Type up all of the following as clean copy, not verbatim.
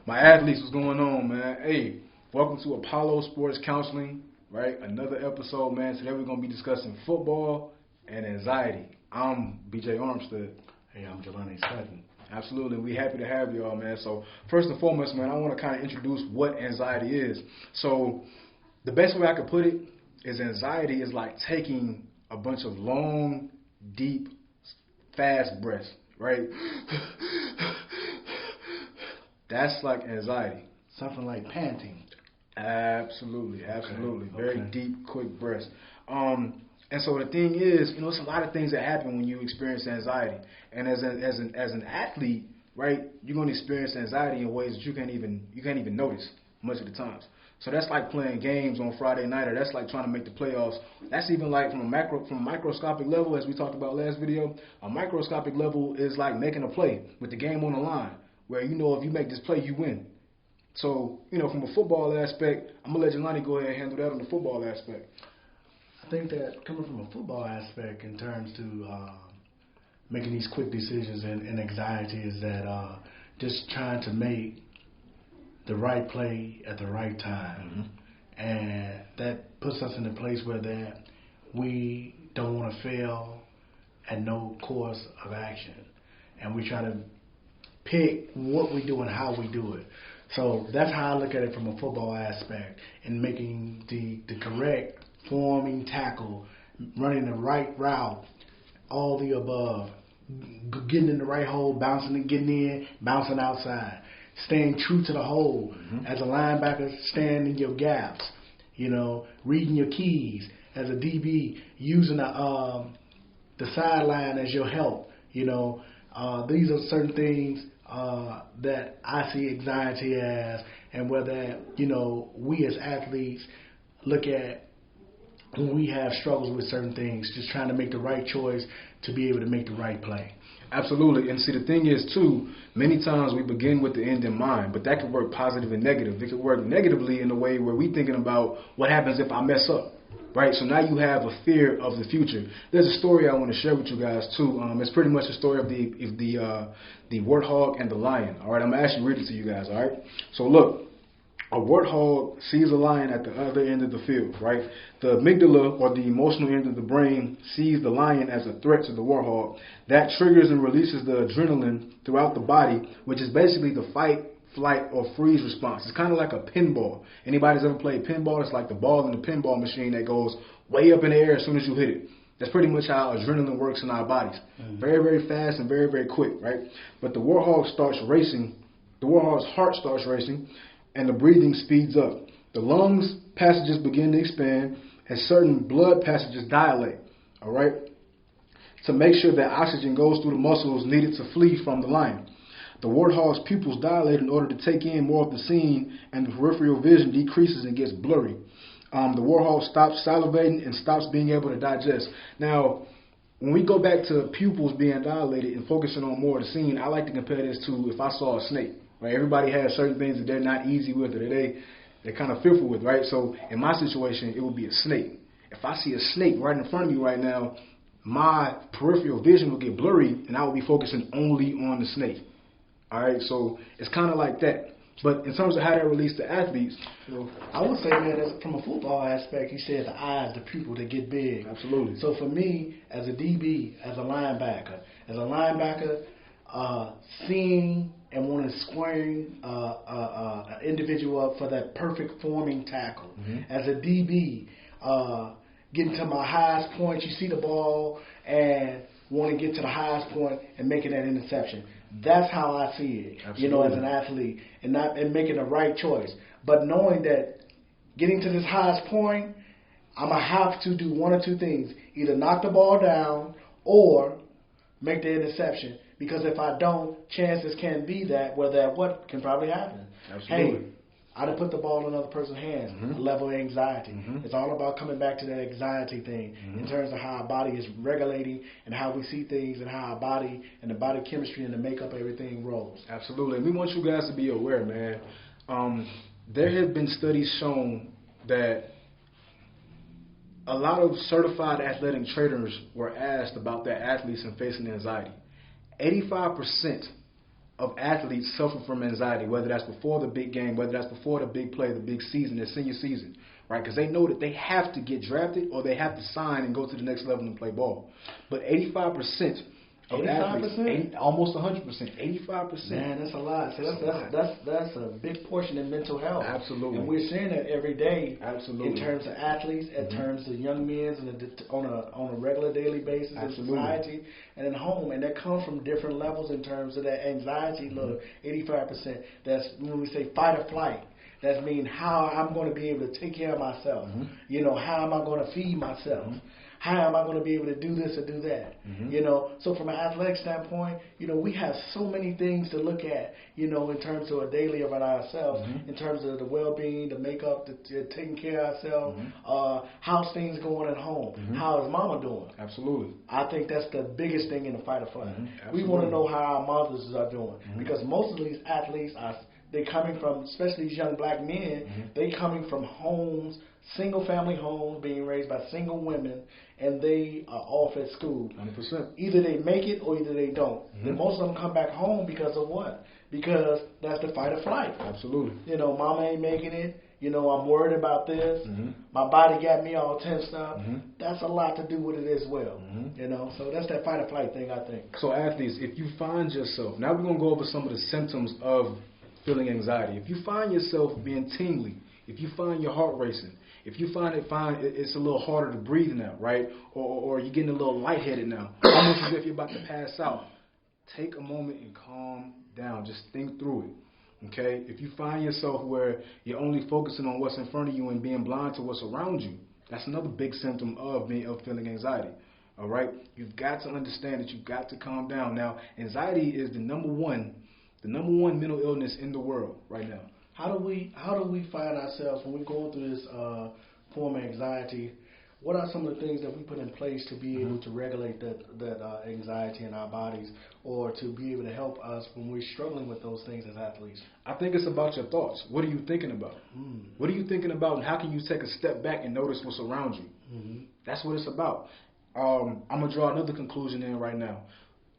My athletes, what's going on, man? Hey, welcome to Apollo Sports Counseling, right? Another episode, man. Today we're going to be discussing football and anxiety. I'm BJ Armstead. Hey, I'm Jelani Sutton. Absolutely. We're happy to have you all, man. So, first and foremost, man, I want to kind of introduce what anxiety is. So, the best way I could put it is anxiety is like taking a bunch of long, deep, fast breaths, right? That's like anxiety. Something like panting. Absolutely. Okay. Very deep, quick breaths. And so the thing is, it's a lot of things that happen when you experience anxiety. And as an athlete, right, you're going to experience anxiety in ways that you can't even notice much of the times. So that's like playing games on Friday night, or that's like trying to make the playoffs. That's even like from a microscopic level, as we talked about last video. A microscopic level is like making a play with the game on the line, where if you make this play, you win. So, from a football aspect, I'm going to let Jelani go ahead and handle that on the football aspect. I think that coming from a football aspect in terms to making these quick decisions and anxiety is that just trying to make the right play at the right time. Mm-hmm. And that puts us in a place where that we don't want to fail at no course of action. And we try to pick what we do and how we do it. So that's how I look at it from a football aspect, in making the correct forming tackle, running the right route, all the above, getting in the right hole, bouncing and getting in, bouncing outside, staying true to the hole. Mm-hmm. As a linebacker, staying in your gaps, reading your keys. As a DB, using the sideline as your help. These are certain things that I see anxiety as, and whether we as athletes look at when we have struggles with certain things, just trying to make the right choice to be able to make the right play. Absolutely. And see, the thing is, too, many times we begin with the end in mind, but that could work positive and negative. It could work negatively in a way where we're thinking about what happens if I mess up, right? So now you have a fear of the future. There's a story I want to share with you guys, too. It's pretty much a story of the warthog and the lion. All right, I'm going to actually read it to you guys, all right? So look. A warthog sees a lion at the other end of the field, right? The amygdala, or the emotional end of the brain, sees the lion as a threat to the warthog. That triggers and releases the adrenaline throughout the body, which is basically the fight, flight, or freeze response. It's kind of like a pinball. Anybody's ever played pinball? It's like the ball in the pinball machine that goes way up in the air as soon as you hit it. That's pretty much how adrenaline works in our bodies. Mm-hmm. Very, very fast and very, very quick, right? But the warthog starts racing. The warthog's heart starts racing, and the breathing speeds up. The lungs passages begin to expand, and certain blood passages dilate, all right, to make sure that oxygen goes through the muscles needed to flee from the lion. The warthog's pupils dilate in order to take in more of the scene, and the peripheral vision decreases and gets blurry. The warthog stops salivating and stops being able to digest. Now, when we go back to pupils being dilated and focusing on more of the scene, I like to compare this to if I saw a snake. Right? Everybody has certain things that they're not easy with, or that they're kind of fearful with, right? So in my situation, it would be a snake. If I see a snake right in front of me right now, my peripheral vision will get blurry, and I will be focusing only on the snake. All right, so it's kind of like that. But in terms of how that relates to athletes, I would say, man, from a football aspect, you said the eyes, the pupil, they get big. Absolutely. So for me, as a DB, as a linebacker, seeing and wanting to squaring an individual up for that perfect forming tackle. Mm-hmm. As a DB, getting to my highest point, you see the ball and want to get to the highest point and making that interception. That's how I see it, Absolutely. As an athlete, and making the right choice. But knowing that getting to this highest point, I'm going to have to do one or two things. Either knock the ball down or make the interception. Because if I don't, chances can be that what can probably happen. Absolutely. Hey, I done put the ball in another person's hands. Mm-hmm. A level of anxiety. Mm-hmm. It's all about coming back to that anxiety thing, mm-hmm. in terms of how our body is regulating and how we see things and how our body and the body chemistry and the makeup of everything rolls. Absolutely. We want you guys to be aware, man. There have been studies shown that a lot of certified athletic trainers were asked about their athletes and facing anxiety. 85% of athletes suffer from anxiety, whether that's before the big game, whether that's before the big play, the big season, their senior season, right? Because they know that they have to get drafted or they have to sign and go to the next level and play ball. But 85% of 85%? athletes, almost 100%, 85%. Man, that's a lot. So that's a big portion in mental health. Absolutely. And we're seeing that every day. Absolutely. In terms of athletes, in terms of young men, and on a regular daily basis Absolutely. in society and in home, and that comes from different levels in terms of that anxiety. Look, 85%. That's when we say fight or flight. That means how I'm going to be able to take care of myself. How am I going to feed myself? How am I going to be able to do this or do that? So from an athletic standpoint, we have so many things to look at, in terms of a daily about ourselves, in terms of the well-being, the makeup, the taking care of ourselves, how's things going at home, how is mama doing? Absolutely. I think that's the biggest thing in the fight or flight. We want to know how our mothers are doing, because most of these athletes they coming from, especially these young black men, they coming from homes, single family homes, being raised by single women, and they are off at school. 100%. Either they make it or either they don't. Then most of them come back home because of what? Because that's the fight or flight. Absolutely. Mama ain't making it. I'm worried about this. My body got me all tensed up. That's a lot to do with it as well. So that's that fight or flight thing, I think. So athletes, if you find yourself, now we're going to go over some of the symptoms of feeling anxiety. If you find yourself being tingly, if you find your heart racing, if you find it's a little harder to breathe now, right? Or you're getting a little lightheaded now, almost as if you're about to pass out, take a moment and calm down. Just think through it, okay? If you find yourself where you're only focusing on what's in front of you and being blind to what's around you, that's another big symptom of feeling anxiety, all right? You've got to understand that you've got to calm down. Now, anxiety is the number one mental illness in the world right now. How do we find ourselves when we're going through this form of anxiety? What are some of the things that we put in place to be able to regulate that anxiety in our bodies, or to be able to help us when we're struggling with those things as athletes? I think it's about your thoughts. What are you thinking about? What are you thinking about, and how can you take a step back and notice what's around you? That's what it's about. I'm going to draw another conclusion in right now.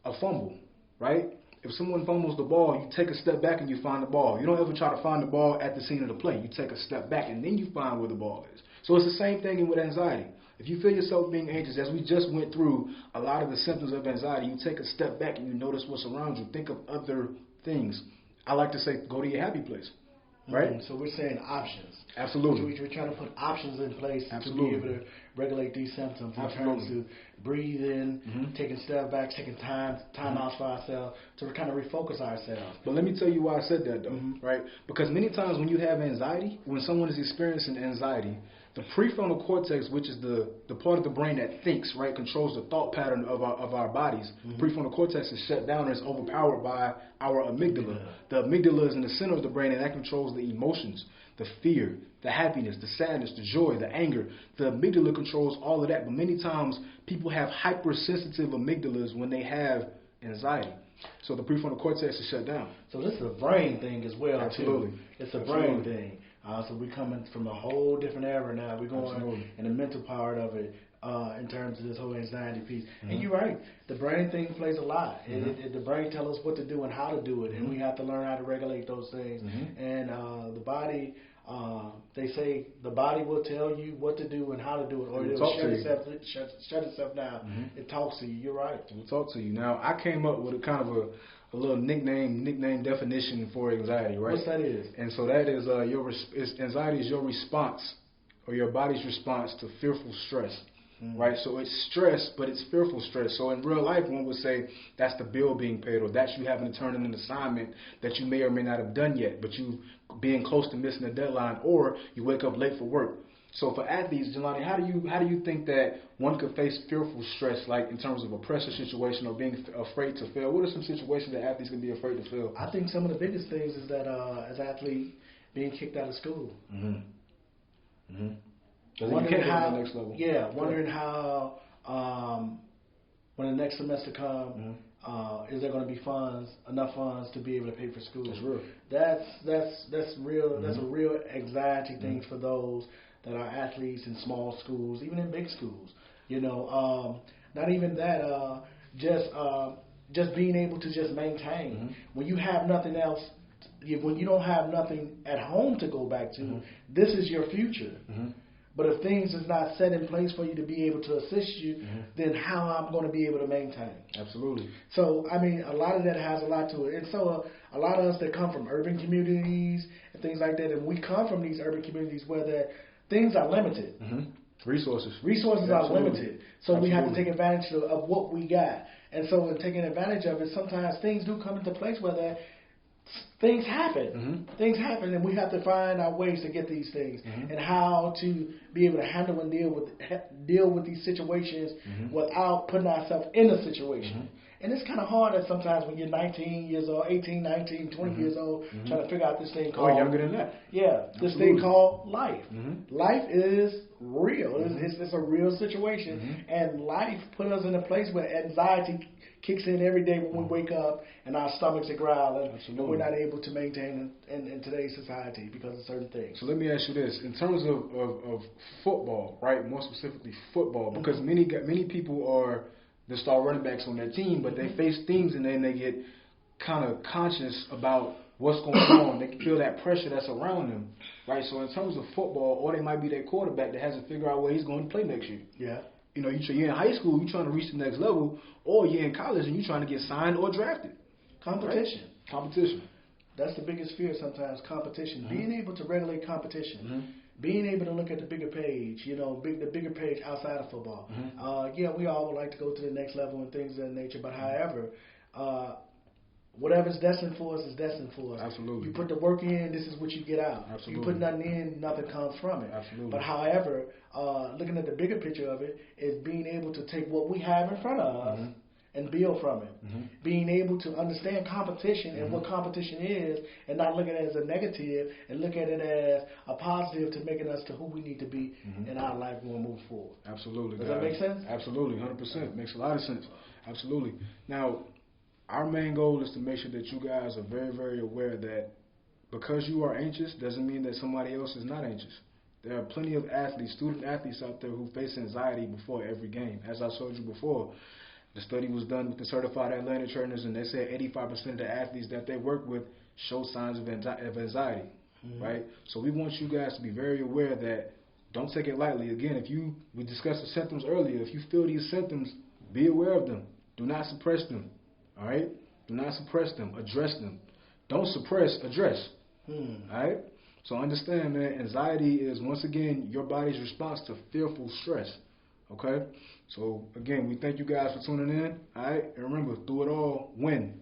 A fumble, right? If someone fumbles the ball, you take a step back and you find the ball. You don't ever try to find the ball at the scene of the play. You take a step back and then you find where the ball is. So it's the same thing with anxiety. If you feel yourself being anxious, as we just went through a lot of the symptoms of anxiety, you take a step back and you notice what's around you. Think of other things. I like to say, go to your happy place, right? So we're saying options. Absolutely. We're trying to put options in place Absolutely. to be able to regulate these symptoms in Absolutely. terms of breathing, taking a step back, taking time out for ourselves to kind of refocus ourselves. But let me tell you why I said that, though, right? Because many times when you have anxiety, when someone is experiencing anxiety, the prefrontal cortex, which is the part of the brain that thinks, right, controls the thought pattern of our bodies, prefrontal cortex is shut down and is overpowered by our amygdala. The amygdala is in the center of the brain, and that controls the emotions, the fear, the happiness, the sadness, the joy, the anger. The amygdala controls all of that. But many times people have hypersensitive amygdalas when they have anxiety. So the prefrontal cortex is shut down. So this is a brain thing as well, Absolutely. too. It's a brain thing. So we're coming from a whole different era now. We're going in the mental part of it in terms of this whole anxiety piece. And you're right. The brain thing plays a lot. The brain tells us what to do and how to do it, and we have to learn how to regulate those things. And the body, they say the body will tell you what to do and how to do it, or it will shut itself down. It talks to you. You're right. It will talk to you. Now, I came up with a kind of a little nickname definition for anxiety, right? What's that is? And so that is anxiety is your response, or your body's response to fearful stress, right? So it's stress, but it's fearful stress. So in real life, one would say that's the bill being paid, or that's you having to turn in an assignment that you may or may not have done yet, but you being close to missing a deadline, or you wake up late for work. So for athletes, Jelani, how do you think that one could face fearful stress, like in terms of a pressure situation or being afraid to fail? What are some situations that athletes can be afraid to fail? I think some of the biggest things is that as an athlete being kicked out of school. Wondering how, next level. Wondering how when the next semester comes, is there going to be enough funds to be able to pay for school? That's real. That's real. That's a real anxiety thing for those that are athletes in small schools, even in big schools. Not even that. just being able to just maintain. When you have nothing else, when you don't have nothing at home to go back to, this is your future. But if things is not set in place for you to be able to assist you, then how I'm going to be able to maintain? Absolutely. So, I mean, a lot of that has a lot to it. And so a lot of us that come from urban communities and things like that, and we come from these urban communities where things are limited. Resources are limited. So we have to Absolutely. take advantage of what we got. And so in taking advantage of it, sometimes things do come into place where things happen. Things happen, and we have to find our ways to get these things and how to be able to handle and deal with these situations without putting ourselves in a situation. And it's kind of hard at sometimes when you're 19 years old, 18, 19, 20 years old, trying to figure out this thing called... Or younger than that. Yeah, this thing called life. Life is real. It's a real situation. And life put us in a place where anxiety kicks in every day when we wake up and our stomachs are growling and we're not able to maintain in today's society because of certain things. So let me ask you this. In terms of football, right, more specifically football, because many people are the star running backs on their team, but they face things and then they get kind of conscious about what's going on. They can feel that pressure that's around them, right? So in terms of football, or they might be that quarterback that hasn't figured out where he's going to play next year. Yeah. You know, you're in high school, you're trying to reach the next level, or you're in college and you're trying to get signed or drafted. Competition. Right? Competition. That's the biggest fear sometimes, competition. Being able to regulate competition. Being able to look at the bigger page, the bigger page outside of football. We all would like to go to the next level and things of that nature, but however, whatever's destined for us is destined for us. Absolutely. You put the work in, this is what you get out. Absolutely. You put nothing in, nothing comes from it. Absolutely. But however, looking at the bigger picture of it is being able to take what we have in front of us and build from it. Being able to understand competition and what competition is and not look at it as a negative and look at it as a positive to making us to who we need to be in our life when we move forward. Absolutely. Does that make sense? Absolutely, 100%. Makes a lot of sense. Absolutely. Now, our main goal is to make sure that you guys are very, very aware that because you are anxious doesn't mean that somebody else is not anxious. There are plenty of athletes, student athletes out there who face anxiety before every game. As I told you before, the study was done with the certified Atlanta trainers, and they said 85% of the athletes that they work with show signs of anxiety, right? So we want you guys to be very aware that don't take it lightly. Again, we discussed the symptoms earlier. If you feel these symptoms, be aware of them. Do not suppress them, all right? Do not suppress them. Address them. Don't suppress, address, all right? So understand, man, anxiety is, once again, your body's response to fearful stress, okay? So, again, we thank you guys for tuning in, all right? And remember, through it all, win.